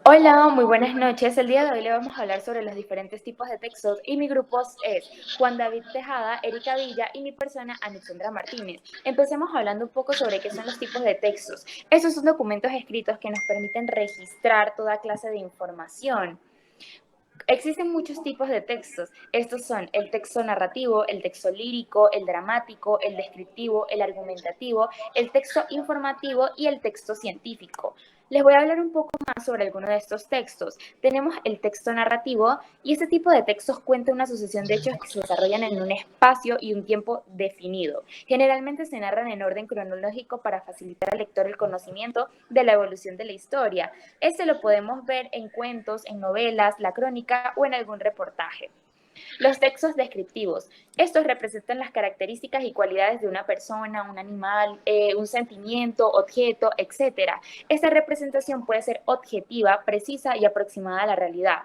Hola, muy buenas noches. El día de hoy le vamos a hablar sobre los diferentes tipos de textos y mi grupo es Juan David Tejada, Erika Villa y mi persona Alexandra Martínez. Empecemos hablando un poco sobre qué son los tipos de textos. Estos son documentos escritos que nos permiten registrar toda clase de información. Existen muchos tipos de textos. Estos son el texto narrativo, el texto lírico, el dramático, el descriptivo, el argumentativo, el texto informativo y el texto científico. Les voy a hablar un poco más sobre alguno de estos textos. Tenemos el texto narrativo y este tipo de textos cuenta una sucesión de hechos que se desarrollan en un espacio y un tiempo definido. Generalmente se narran en orden cronológico para facilitar al lector el conocimiento de la evolución de la historia. Este lo podemos ver en cuentos, en novelas, la crónica o en algún reportaje. Los textos descriptivos. Estos representan las características y cualidades de una persona, un animal, un sentimiento, objeto, etc. Esta representación puede ser objetiva, precisa y aproximada a la realidad.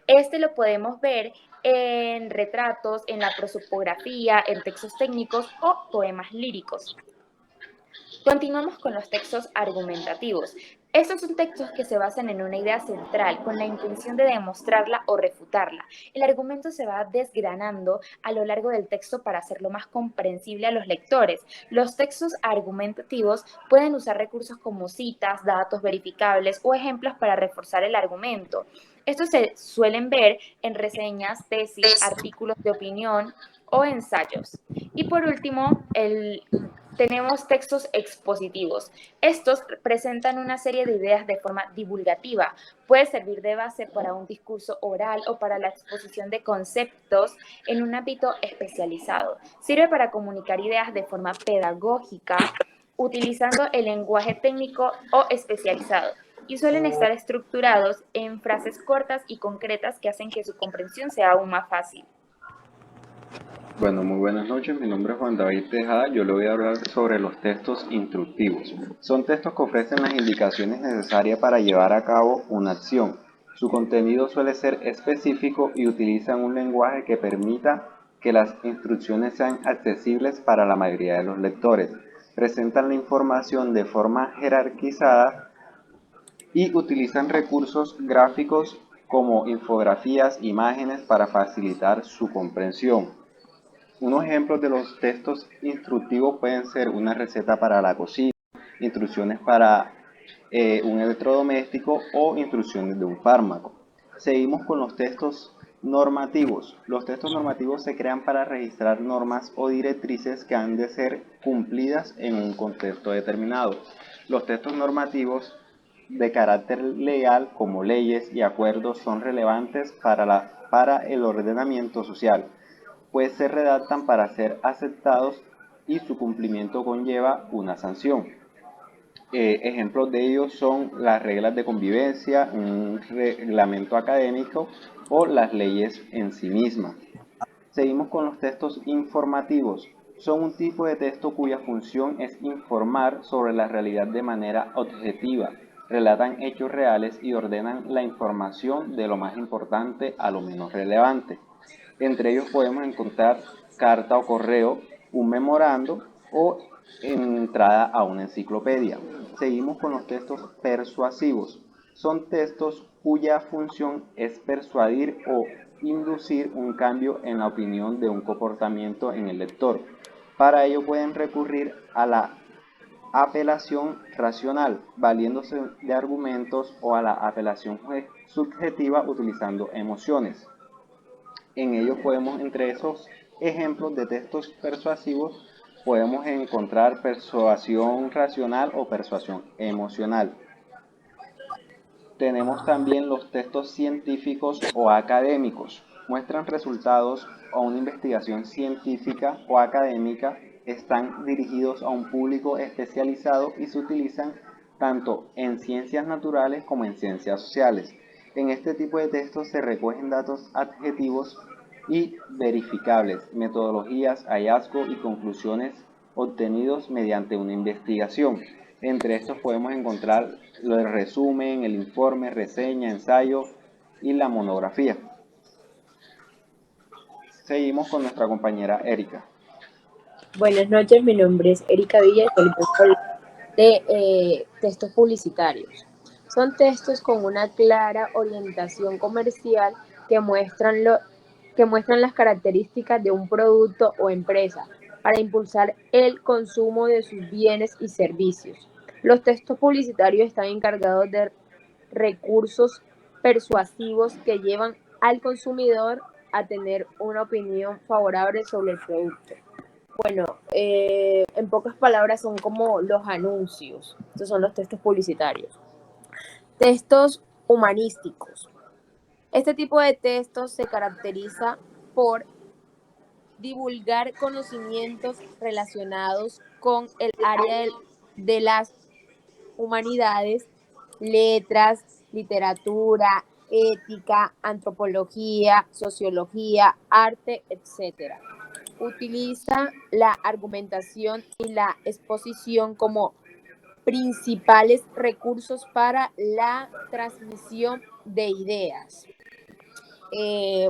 Este lo podemos ver en retratos, en la prosopografía, en textos técnicos o poemas líricos. Continuamos con los textos argumentativos. Estos son textos que se basan en una idea central con la intención de demostrarla o refutarla. El argumento se va desgranando a lo largo del texto para hacerlo más comprensible a los lectores. Los textos argumentativos pueden usar recursos como citas, datos verificables o ejemplos para reforzar el argumento. Estos se suelen ver en reseñas, tesis, artículos de opinión o ensayos. Y por último, tenemos textos expositivos. Estos presentan una serie de ideas de forma divulgativa. Puede servir de base para un discurso oral o para la exposición de conceptos en un ámbito especializado. Sirve para comunicar ideas de forma pedagógica, utilizando el lenguaje técnico o especializado, y suelen estar estructurados en frases cortas y concretas que hacen que su comprensión sea aún más fácil. Bueno, muy buenas noches. Mi nombre es Juan David Tejada. Yo le voy a hablar sobre los textos instructivos. Son textos que ofrecen las indicaciones necesarias para llevar a cabo una acción. Su contenido suele ser específico y utilizan un lenguaje que permita que las instrucciones sean accesibles para la mayoría de los lectores. Presentan la información de forma jerarquizada y utilizan recursos gráficos como infografías, imágenes para facilitar su comprensión. Unos ejemplos de los textos instructivos pueden ser una receta para la cocina, instrucciones para un electrodoméstico o instrucciones de un fármaco. Seguimos con los textos normativos. Los textos normativos se crean para registrar normas o directrices que han de ser cumplidas en un contexto determinado. Los textos normativos de carácter legal, como leyes y acuerdos, son relevantes para el ordenamiento social, pues se redactan para ser aceptados y su cumplimiento conlleva una sanción. Ejemplos de ellos son las reglas de convivencia, un reglamento académico o las leyes en sí mismas. Seguimos con los textos informativos. Son un tipo de texto cuya función es informar sobre la realidad de manera objetiva. Relatan hechos reales y ordenan la información de lo más importante a lo menos relevante. Entre ellos podemos encontrar carta o correo, un memorando o entrada a una enciclopedia. Seguimos con los textos persuasivos. Son textos cuya función es persuadir o inducir un cambio en la opinión de un comportamiento en el lector. Para ello pueden recurrir a la apelación racional, valiéndose de argumentos, o a la apelación subjetiva utilizando emociones. En ellos podemos, entre esos ejemplos de textos persuasivos, podemos encontrar persuasión racional o persuasión emocional. Tenemos también los textos científicos o académicos. Muestran resultados o una investigación científica o académica, están dirigidos a un público especializado y se utilizan tanto en ciencias naturales como en ciencias sociales. En este tipo de textos se recogen datos adjetivos y verificables, metodologías, hallazgos y conclusiones obtenidos mediante una investigación. Entre estos podemos encontrar el resumen, el informe, reseña, ensayo y la monografía. Seguimos con nuestra compañera Erika. Buenas noches, mi nombre es Erika Villa y les voy a hablar de textos publicitarios. Son textos con una clara orientación comercial que muestran las características de un producto o empresa para impulsar el consumo de sus bienes y servicios. Los textos publicitarios están encargados de recursos persuasivos que llevan al consumidor a tener una opinión favorable sobre el producto. Bueno, en pocas palabras son como los anuncios. Estos son los textos publicitarios. Textos humanísticos. Este tipo de textos se caracteriza por divulgar conocimientos relacionados con el área de las humanidades, letras, literatura, ética, antropología, sociología, arte, etc. Utiliza la argumentación y la exposición como principales recursos para la transmisión de ideas.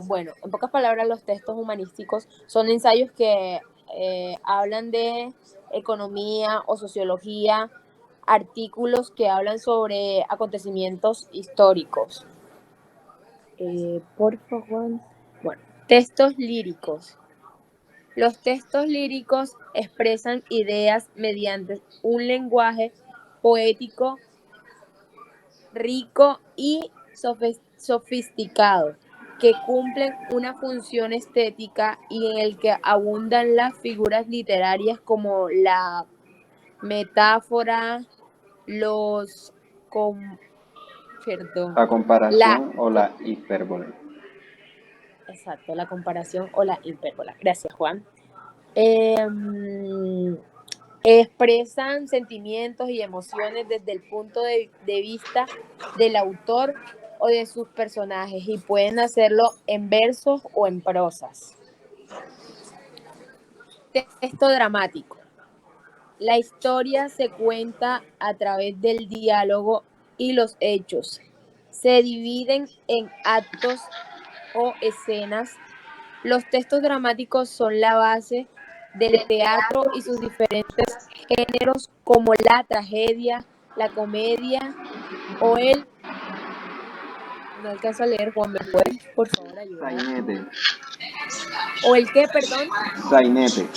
Bueno, en pocas palabras, los textos humanísticos son ensayos que hablan de economía o sociología, artículos que hablan sobre acontecimientos históricos. Por favor. Bueno, textos líricos. Los textos líricos expresan ideas mediante un lenguaje poético, rico y sofisticado, que cumplen una función estética y en el que abundan las figuras literarias como la metáfora, los... La comparación o la hipérbole. Exacto, la comparación o la hipérbola. Gracias, Juan. Expresan sentimientos y emociones desde el punto de vista del autor o de sus personajes y pueden hacerlo en versos o en prosas. Texto dramático. La historia se cuenta a través del diálogo y los hechos. Se dividen en actos o escenas. Los textos dramáticos son la base del teatro y sus diferentes géneros como la tragedia, la comedia o el... No alcanzo a leer, Juan, ¿me puedes, por favor, ayudar? Sainete. ¿O el qué, perdón? Sainete.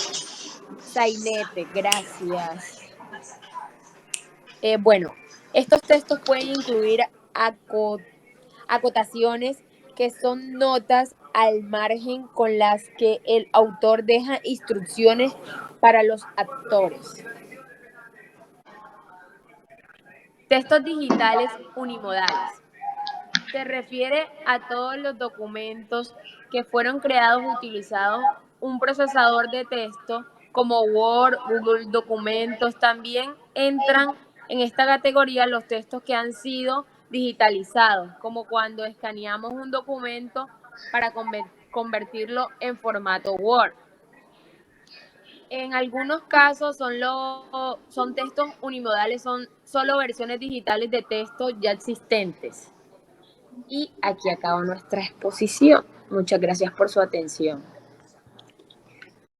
Sainete, gracias. Bueno, estos textos pueden incluir acotaciones que son notas al margen con las que el autor deja instrucciones para los actores. Textos digitales unimodales. Se refiere a todos los documentos que fueron creados utilizando un procesador de texto como Word, Google Documentos. También entran en esta categoría los textos que han sido digitalizados, como cuando escaneamos un documento para convertirlo en formato Word. En algunos casos son textos unimodales, son solo versiones digitales de texto ya existentes. Y aquí acaba nuestra exposición. Muchas gracias por su atención.